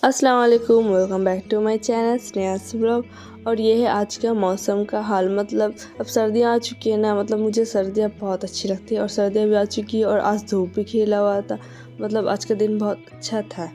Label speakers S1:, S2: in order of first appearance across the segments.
S1: अस्सलाम वालेकुम, welcome back to my channel Sneha's vlog. और ये है आज का मौसम का हाल। मतलब अब सर्दियाँ आ चुकी है ना, मतलब मुझे सर्दियाँ बहुत अच्छी लगती है और सर्दियाँ भी आ चुकी है और आज धूप भी खिला हुआ था। मतलब आज का दिन बहुत अच्छा था।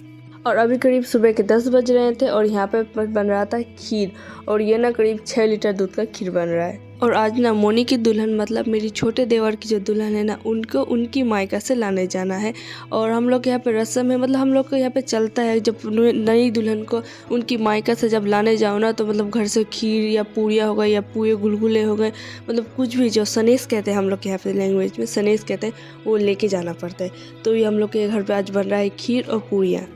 S1: और अभी करीब सुबह के 10 बज रहे थे और यहाँ पे बन रहा था खीर। और ये ना करीब 6 लीटर दूध का खीर बन रहा है। और आज ना मोनी की दुल्हन, मतलब मेरी छोटे देवर की जो दुल्हन है ना, उनको उनकी मायका से लाने जाना है। और हम लोग यहाँ पे रस्म है, मतलब हम लोग को यहाँ पे चलता है जब नई दुल्हन को उनकी मायका से जब लाने जाओ ना, तो मतलब घर से खीर या पूड़िया हो गई या पूए गुलगुले हो गए, मतलब कुछ भी जो सनेस कहते हैं हम लोग के यहाँ पे लैंग्वेज में सनेस कहते हैं, वो लेके जाना पड़ता है। तो ये हम लोग के घर पे आज बन रहा है खीर और पूड़ियाँ।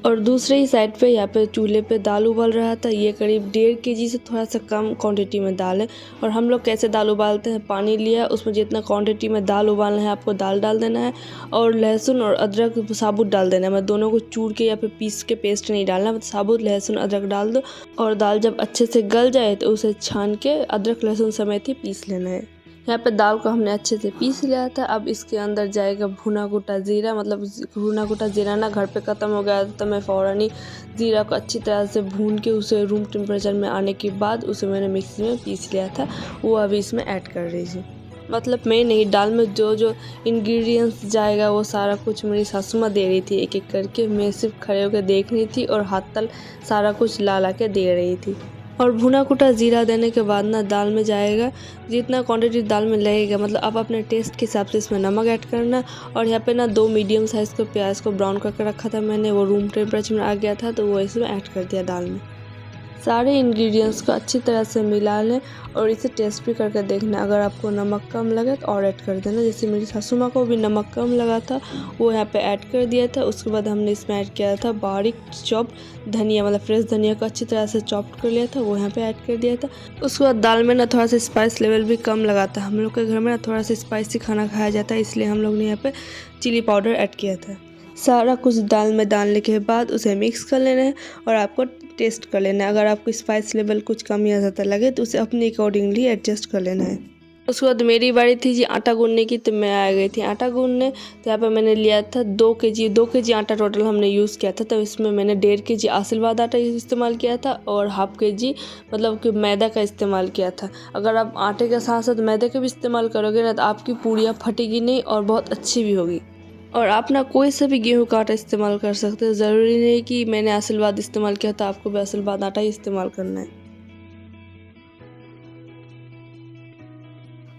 S1: और दूसरे ही साइड पे यहाँ पे चूल्हे पे दाल उबल रहा था। ये करीब 1.5 kg से थोड़ा सा कम क्वांटिटी में दाल है। और हम लोग कैसे दाल उबालते हैं, पानी लिया, उसमें जितना क्वांटिटी में दाल उबालना है आपको दाल डाल देना है और लहसुन और अदरक साबुत डाल देना है। मतलब दोनों को चूर के या फिर पीस के पेस्ट नहीं डालना, मतलब साबुत लहसुन अदरक डाल दो। और दाल जब अच्छे से गल जाए तो उसे छान के अदरक लहसुन समेत ही पीस लेना है। यहाँ पे दाल को हमने अच्छे से पीस लिया था। अब इसके अंदर जाएगा भुना कुटा ज़ीरा। मतलब भुना कुटा ज़ीरा ना घर पे ख़त्म हो गया तो मैं फ़ौरन ही ज़ीरा को अच्छी तरह से भून के उसे रूम टेम्परेचर में आने के बाद उसे मैंने मिक्सी में पीस लिया था। वो अभी इसमें ऐड कर रही थी। मतलब मैं नहीं, दाल में जो जो इंग्रेडिएंट्स जाएगा वो सारा कुछ मेरी सासू माँ दे रही थी एक एक करके। मैं सिर्फ खड़े होकर देख रही थी और हाथ तल सारा कुछ ला के दे रही थी। और भुना कुटा ज़ीरा देने के बाद ना दाल में जाएगा जितना क्वांटिटी दाल में लगेगा, मतलब आप अपने टेस्ट के हिसाब से इसमें नमक ऐड करना। और यहाँ पे ना 2 मीडियम साइज़ को प्याज को ब्राउन करके रखा था मैंने, वो रूम टेम्परेचर में आ गया था तो वो इसमें ऐड कर दिया दाल में। सारे इंग्रेडिएंट्स को अच्छी तरह से मिला लें और इसे टेस्ट भी करके देखना। अगर आपको नमक कम लगे तो और ऐड कर देना। जैसे मेरी सासू माँ को भी नमक कम लगा था, वो यहाँ पे ऐड कर दिया था। उसके बाद हमने इसमें ऐड किया था बारीक चॉप धनिया, मतलब फ्रेश धनिया को अच्छी तरह से चॉप कर लिया था, वो यहाँ पे ऐड कर दिया था। उसके बाद दाल में ना थोड़ा सा स्पाइस लेवल भी कम लगा था। हम लोग के घर में ना थोड़ा सा स्पाइसी खाना खाया जाता है, इसलिए हम लोग ने यहाँ पे चिली पाउडर ऐड किया था। सारा कुछ दाल में डालने के बाद उसे मिक्स कर लेना है और आपको टेस्ट कर लेना है। अगर आपको स्पाइस लेवल कुछ कम या ज़्यादा लगे तो उसे अपने अकॉर्डिंगली एडजस्ट कर लेना है। उसके बाद मेरी बारी थी जी आटा गूंदने की, तो मैं आ गई थी आटा गूंदने। तो यहाँ पर मैंने लिया था 2 kg आटा टोटल हमने यूज़ किया था। तो इसमें मैंने 1.5 kg आशीर्वाद आटा इस्तेमाल किया था और 1/2 kg मतलब कि मैदा का इस्तेमाल किया था। अगर आप आटे के साथ साथ मैदे का भी इस्तेमाल करोगे ना तो आपकी पूड़ियाँ फटेगी नहीं और बहुत अच्छी भी होगी। और आप ना कोई सा भी गेहूं का आटा इस्तेमाल कर सकते हो, ज़रूरी नहीं कि मैंने आशीर्वाद इस्तेमाल किया तो आपको भी आशीर्वाद आटा ही इस्तेमाल करना है।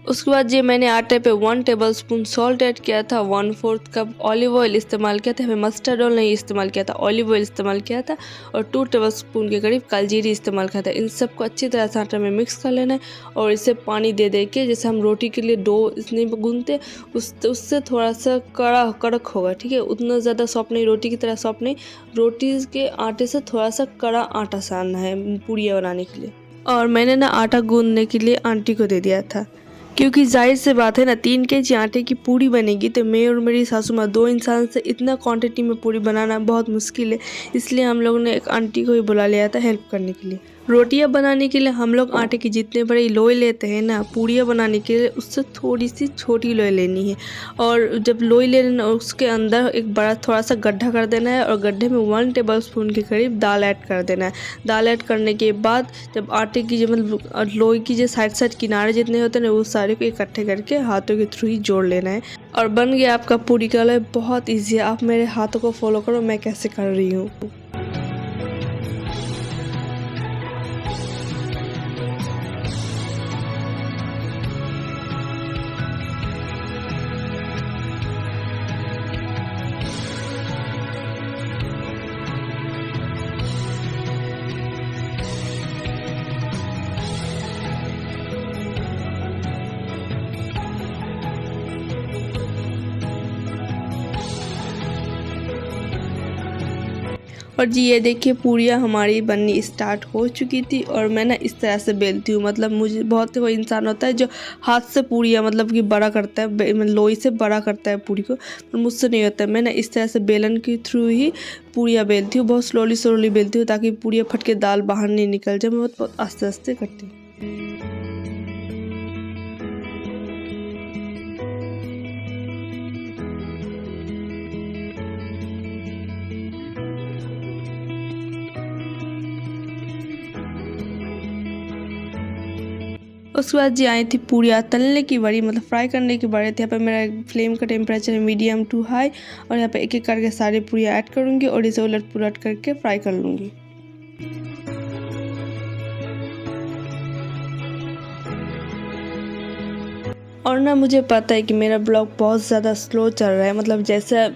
S1: उसके बाद ये मैंने आटे पे 1 टेबलस्पून सॉल्ट ऐड किया था, 1/4 कप ऑलिव ऑयल इस्तेमाल किया था। हमें मस्टर्ड ऑयल नहीं इस्तेमाल किया था, ऑलिव ऑयल इस्तेमाल किया था। और 2 टेबलस्पून के करीब कालजीरी इस्तेमाल किया था। इन सबको अच्छी तरह से आटे में मिक्स कर लेना है और इसे पानी दे के, जैसे हम रोटी के लिए डो इसलिए गूंथते उससे थोड़ा सा कड़क होगा, ठीक है। उतना ज़्यादा सॉफ्ट नहीं, रोटी की तरह सॉफ्ट नहीं, रोटी के आटे से थोड़ा सा कड़ा आटा सानना है पूड़ियाँ बनाने के लिए। और मैंने ना आटा गूंदने के लिए आंटी को दे दिया था, क्योंकि जाहिर से बात है ना 3 kg आटे की पूड़ी बनेगी तो मैं और मेरी सासू माँ 2 इंसान से इतना क्वांटिटी में पूड़ी बनाना बहुत मुश्किल है। इसलिए हम लोग ने एक आंटी को ही बुला लिया था हेल्प करने के लिए। रोटियां बनाने के लिए हम लोग आटे की जितने बड़ी लोई लेते हैं ना, पूड़ियाँ बनाने के लिए उससे थोड़ी सी छोटी लोई लेनी है। और जब लोई ले लेना उसके अंदर एक बड़ा थोड़ा सा गड्ढा कर देना है और गड्ढे में 1 टेबलस्पून के करीब दाल ऐड कर देना है। दाल ऐड करने के बाद जब आटे की जो मतलब लोई की जो साइड किनारे जितने होते हैं ना, वो सारे को इकट्ठे करके हाथों के थ्रू ही जोड़ लेना है और बन गया आपका पूड़ी का लोई। बहुत ईजी है, आप मेरे हाथों को फॉलो करो मैं कैसे कर रही हूँ। और जी ये देखिए पूड़ियाँ हमारी बननी स्टार्ट हो चुकी थी। और मैं ना इस तरह से बेलती हूँ, मतलब मुझे बहुत वो इंसान होता है जो हाथ से पूड़ियाँ मतलब कि बड़ा करता है, लोई से बड़ा करता है पूड़ी को, पर मुझसे नहीं होता है। मैं ना इस तरह से बेलन के थ्रू ही पूड़ियाँ बेलती हूँ, बहुत स्लोली बेलती हूँ ताकि पूड़ियाँ फट के दाल बाहर नहीं निकल जाए। मैं बहुत आस्ते आस्ते करती हूँ। उसके बाद जी आई थी पूरियाँ तलने की बारी, मतलब फ्राई करने की बारी थी। यहाँ पे मेरा फ्लेम का टेम्परेचर है मीडियम टू हाई, और यहाँ पे एक एक करके सारी पूरियाँ ऐड करूँगी और इसे उलट पुलट करके फ्राई कर लूँगी। और ना मुझे पता है कि मेरा ब्लॉग बहुत ज़्यादा स्लो चल रहा है, मतलब जैसा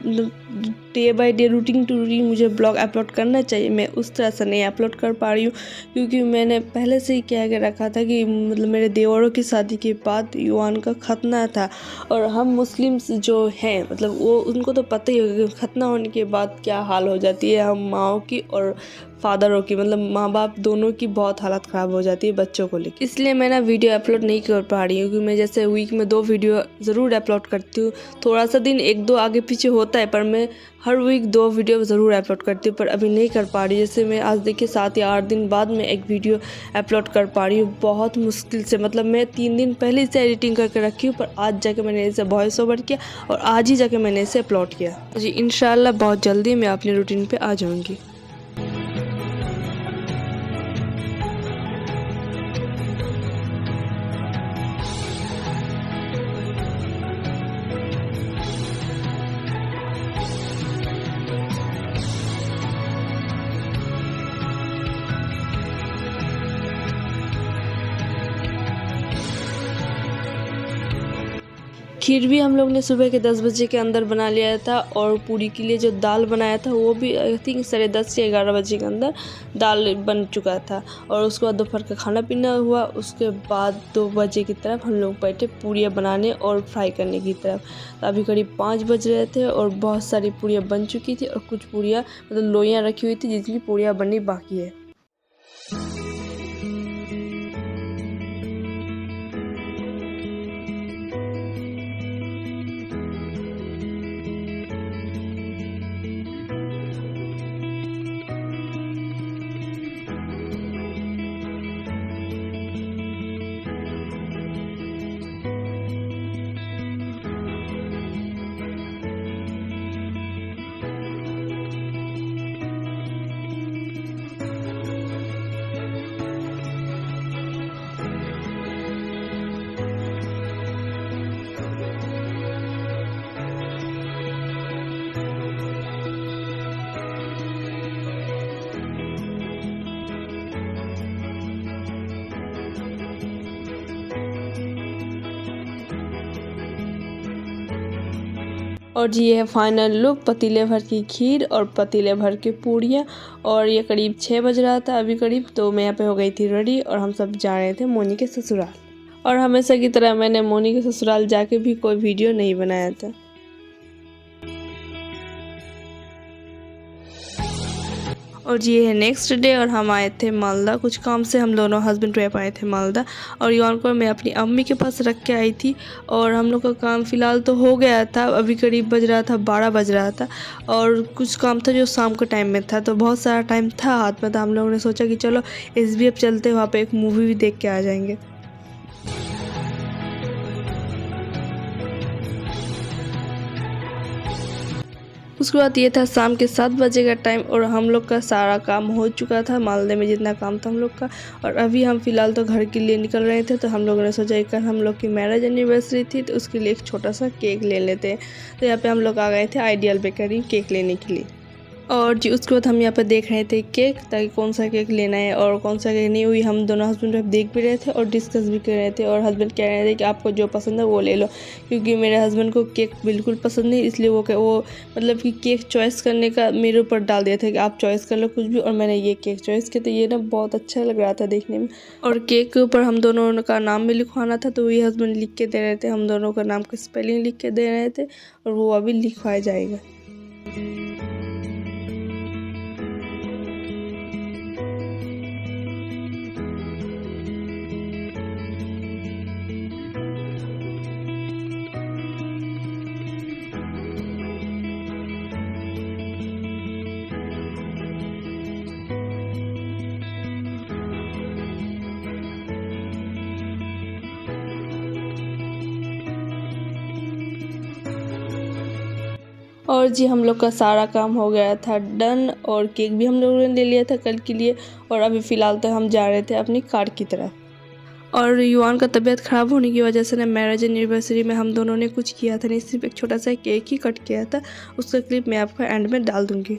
S1: day by day routine to routine मुझे ब्लॉग अपलोड करना चाहिए, मैं उस तरह से नहीं अपलोड कर पा रही हूँ। क्योंकि मैंने पहले से ही कह के रखा था कि मतलब मेरे देवरों की शादी के बाद युवान का खतना था, और हम मुस्लिम्स जो हैं मतलब वो उनको तो पता ही होगा कि खतना होने के बाद क्या हाल हो जाती है हम माँओं की और फादरों की, मतलब माँ बाप दोनों की बहुत हालत ख़राब हो जाती है बच्चों को लेकर। इसलिए मैं ना वीडियो अपलोड नहीं कर पा रही हूँ, क्योंकि मैं जैसे वीक में 2 वीडियो ज़रूर अपलोड करती हूँ। थोड़ा सा दिन 1-2 आगे पीछे होता है, पर मैं हर वीक 2 वीडियो ज़रूर अपलोड करती हूँ, पर अभी नहीं कर पा रही। जैसे मैं आज देखिए 7 या 8 दिन बाद मैं एक वीडियो अपलोड कर पा रही हूँ, बहुत मुश्किल से। मतलब मैं 3 दिन पहले इसे एडिटिंग करके रखी हूँ, पर आज जाके मैंने इसे वॉइस ओवर किया और आज ही जाके मैंने इसे अपलोड किया। जी इंशाल्लाह बहुत जल्दी मैं अपनी रूटीन पे आ जाऊँगी। खीर भी हम लोग ने सुबह के 10 बजे के अंदर बना लिया था, और पूरी के लिए जो दाल बनाया था वो भी आई थिंक 10:30 या 11 बजे के अंदर दाल बन चुका था। और उसके बाद दोपहर का खाना पीना हुआ। उसके बाद 2 बजे की तरफ हम लोग बैठे पूरियाँ बनाने और फ्राई करने की तरफ। तो अभी करीब 5 बज रहे थे और बहुत सारी पूरियाँ बन चुकी थी, और कुछ पूरियाँ मतलब लोइयाँ रखी हुई थी जिसकी पूरियाँ बननी बाकी है। और जी ये है फाइनल लुक, पतीले भर की खीर और पतीले भर की पूड़ियाँ। और ये करीब 6 बज रहा था अभी करीब, तो मैं यहाँ पे हो गई थी रेडी और हम सब जा रहे थे मोनी के ससुराल। और हमेशा की तरह मैंने मोनी के ससुराल जाके भी कोई वीडियो नहीं बनाया था। और जी ये है नेक्स्ट डे, और हम आए थे मालदा कुछ काम से। हम दोनों हस्बैंड वाइफ आए थे मालदा, और यौन को मैं अपनी अम्मी के पास रख के आई थी। और हम लोग का काम फ़िलहाल तो हो गया था, अभी करीब बज रहा था 12 बज रहा था, और कुछ काम था जो शाम के टाइम में था, तो बहुत सारा टाइम था हाथ में। तो हम लोगों ने सोचा कि चलो SBF चलते, वहाँ पर एक मूवी भी देख के आ जाएंगे। उसके बाद ये था शाम के 7 बजे का टाइम, और हम लोग का सारा काम हो चुका था मालदे में जितना काम था हम लोग का। और अभी हम फ़िलहाल तो घर के लिए निकल रहे थे, तो हम लोगों ने सोचा कल हम लोग की मैरिज एनिवर्सरी थी, तो उसके लिए एक छोटा सा केक ले लेते हैं। तो यहाँ पे हम लोग आ गए थे आइडियल बेकरी केक लेने के लिए। और जी उसके बाद हम यहाँ पर देख रहे थे केक, ताकि कौन सा केक लेना है और कौन सा केक नहीं हुई। हम दोनों हस्बैंड वाइफ देख भी रहे थे और डिस्कस भी कर रहे थे, और हस्बैंड कह रहे थे कि आपको जो पसंद है वो ले लो, क्योंकि मेरे हस्बैंड को केक बिल्कुल पसंद नहीं, इसलिए वो मतलब कि केक चॉइस करने का मेरे ऊपर डाल दिया था कि आप चॉइस कर लो कुछ भी। और मैंने ये केक चॉइस किया, तो ये ना बहुत अच्छा लग रहा था देखने में। और केक के ऊपर हम दोनों का नाम भी लिखवाना था, तो वही हस्बैंड लिख के दे रहे थे, हम दोनों का नाम का स्पेलिंग लिख के दे रहे थे, और वो अभी लिखवाया जाएगा। और जी हम लोग का सारा काम हो गया था डन, और केक भी हम लोगों ने ले लिया था कल के लिए। और अभी फ़िलहाल तो हम जा रहे थे अपनी कार की तरफ। और युवान का तबीयत ख़राब होने की वजह से ना मैरिज एनिवर्सरी में हम दोनों ने कुछ किया था नहीं, सिर्फ एक छोटा सा केक ही कट किया था। उसका क्लिप मैं आपको एंड में डाल दूँगी।